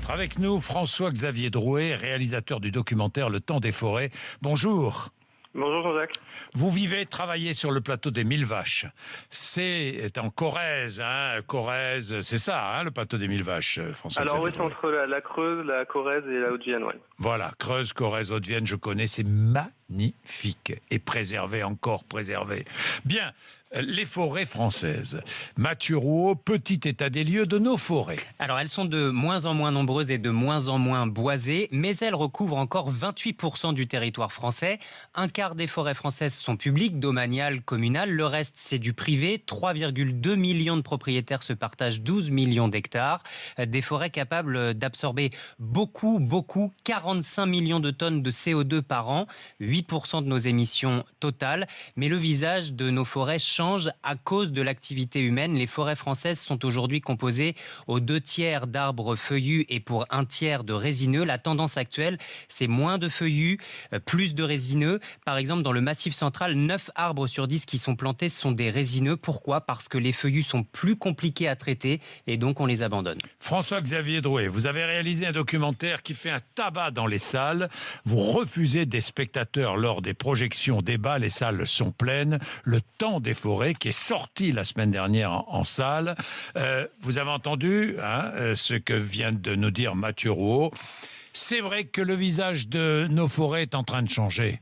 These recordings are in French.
théâtre. Avec nous, François-Xavier Drouet, réalisateur du documentaire Le Temps des forêts. Bonjour. Bonjour Jean-Jacques. Vous vivez, travaillez sur le plateau des Mille Vaches. C'est en Corrèze, Corrèze, c'est ça, le plateau des Mille Vaches, François. Alors oui, c'est entre la Creuse, la Corrèze et la Haute-Vienne, ouais. Voilà, Creuse, Corrèze, Haute-Vienne, je connais, c'est magnifique et préservé, encore préservé. Bien, les forêts françaises. Mathieu Rouault, petit état des lieux de nos forêts. Alors elles sont de moins en moins nombreuses et de moins en moins boisées, mais elles recouvrent encore 28% du territoire français. Un quart des forêts françaises sont publiques, domaniales, communales. Le reste, c'est du privé. 3,2 millions de propriétaires se partagent 12 millions d'hectares. Des forêts capables d'absorber beaucoup, 45 millions de tonnes de CO2 par an, 8% de nos émissions totales. Mais le visage de nos forêts change à cause de l'activité humaine. Les forêts françaises sont aujourd'hui composées aux 2/3 d'arbres feuillus et pour 1/3 de résineux. La tendance actuelle, c'est moins de feuillus, plus de résineux. Par exemple, dans le Massif central, 9 arbres sur 10 qui sont plantés sont des résineux. Pourquoi ? Parce que les feuillus sont plus compliqués à traiter et donc on les abandonne. François-Xavier Drouet, vous avez réalisé un documentaire qui fait un tabac dans les salles. Vous refusez des spectateurs lors des projections débats. Les salles sont pleines. Le Temps des forêts, qui est sorti la semaine dernière en salle. Vous avez entendu ce que vient de nous dire Mathieu Rouault. C'est vrai que le visage de nos forêts est en train de changer.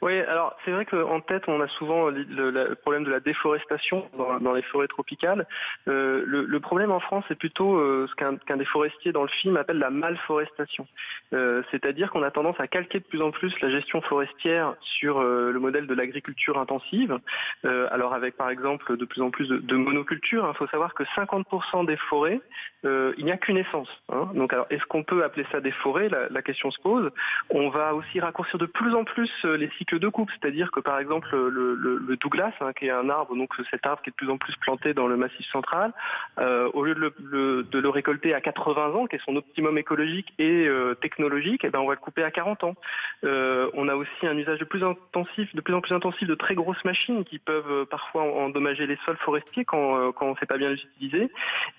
Oui, alors c'est vrai qu'en tête, on a souvent le problème de la déforestation dans les forêts tropicales. Le problème en France, c'est plutôt ce qu'un des forestiers dans le film appelle la malforestation. C'est-à-dire qu'on a tendance à calquer de plus en plus la gestion forestière sur le modèle de l'agriculture intensive. Alors avec par exemple de plus en plus de monoculture. Il faut savoir que 50% des forêts, il n'y a qu'une essence. Donc alors, est-ce qu'on peut appeler ça des forêts ? La question se pose. On va aussi raccourcir de plus en plus les cycles de coupe, c'est-à-dire que par exemple le Douglas, qui est un arbre, donc cet arbre qui est de plus en plus planté dans le Massif central, au lieu de le récolter à 80 ans, qui est son optimum écologique et technologique, on va le couper à 40 ans. On a aussi un usage de plus en plus intensif de très grosses machines qui peuvent parfois endommager les sols forestiers quand on ne sait pas bien les utiliser.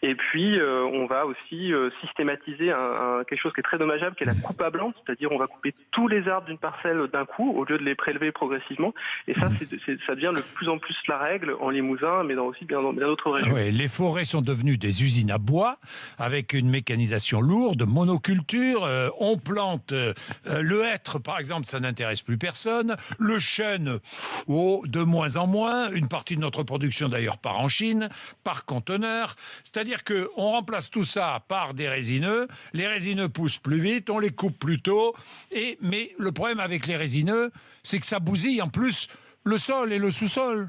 Et puis on va aussi systématiser quelque chose qui est très dommageable, qui est la coupe à blanc, c'est-à-dire on va couper tous les arbres d'une parcelle d'un coup au lieu de les prélever progressivement. Et ça, ça devient de plus en plus la règle en Limousin, mais aussi bien d'autres régions. Oui, les forêts sont devenues des usines à bois avec une mécanisation lourde, monoculture. On plante le hêtre, par exemple, ça n'intéresse plus personne. Le chêne, de moins en moins. Une partie de notre production, d'ailleurs, part en Chine, par conteneur. C'est-à-dire qu'on remplace tout ça par des résineux. Les résineux poussent plus vite, on les coupe plus tôt. Mais le problème avec les résineux, c'est que ça bousille en plus le sol et le sous-sol.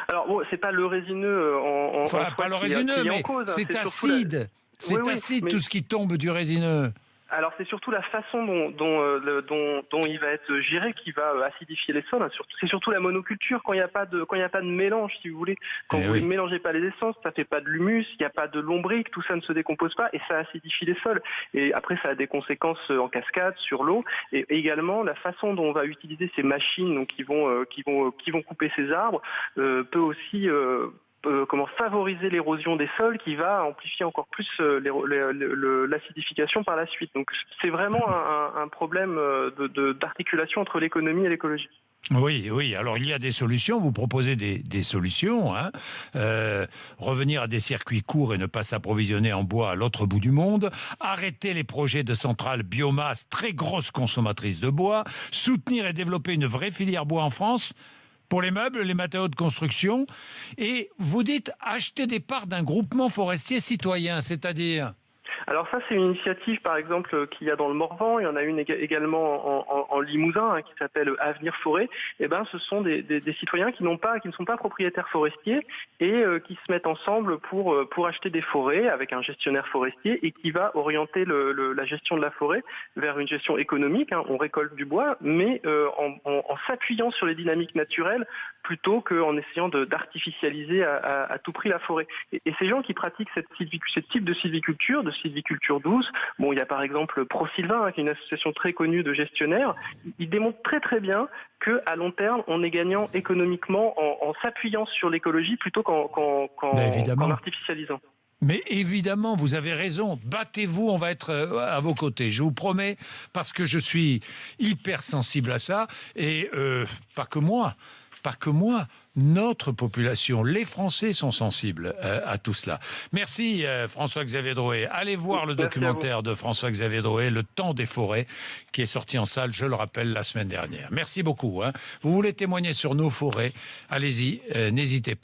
Alors bon, c'est pas le résineux en Enfin, pas le résineux, mais c'est acide. C'est acide tout ce qui tombe du résineux. Alors c'est surtout la façon dont il va être géré qui va acidifier les sols. C'est surtout la monoculture quand il n'y a pas de mélange, si vous voulez. Quand vous ne mélangez pas les essences, ça fait pas de l'humus, il n'y a pas de lombric, tout ça ne se décompose pas et ça acidifie les sols. Et après ça a des conséquences en cascade sur l'eau et également la façon dont on va utiliser ces machines donc, qui vont couper ces arbres peut aussi favoriser l'érosion des sols qui va amplifier encore plus l'acidification par la suite. Donc c'est vraiment un problème d'articulation entre l'économie et l'écologie. Oui. Alors, il y a des solutions. Vous proposez des solutions. Revenir à des circuits courts et ne pas s'approvisionner en bois à l'autre bout du monde. Arrêter les projets de centrales biomasse, très grosses consommatrices de bois. Soutenir et développer une vraie filière bois en France pour les meubles, les matériaux de construction. Et vous dites acheter des parts d'un groupement forestier citoyen, c'est-à-dire... Alors ça, c'est une initiative, par exemple, qu'il y a dans le Morvan. Il y en a une également en Limousin qui s'appelle Avenir Forêt. Ce sont des citoyens qui ne sont pas propriétaires forestiers et qui se mettent ensemble pour acheter des forêts avec un gestionnaire forestier et qui va orienter la gestion de la forêt vers une gestion économique. On récolte du bois, mais en s'appuyant sur les dynamiques naturelles plutôt qu'en essayant d'artificialiser à tout prix la forêt. Et ces gens qui pratiquent ce type de sylviculture douce, il y a par exemple ProSylvain, qui est une association très connue de gestionnaires, il démontre très très bien qu'à long terme, on est gagnant économiquement en s'appuyant sur l'écologie plutôt qu'en artificialisant. Mais évidemment, vous avez raison. Battez-vous, on va être à vos côtés. Je vous promets, parce que je suis hyper sensible à ça. Et pas que moi. Notre population, les Français sont sensibles à tout cela. Merci François-Xavier Drouet. Allez voir le documentaire de François-Xavier Drouet, Le Temps des forêts, qui est sorti en salle, je le rappelle, la semaine dernière. Merci beaucoup. Vous voulez témoigner sur nos forêts? Allez-y, n'hésitez pas.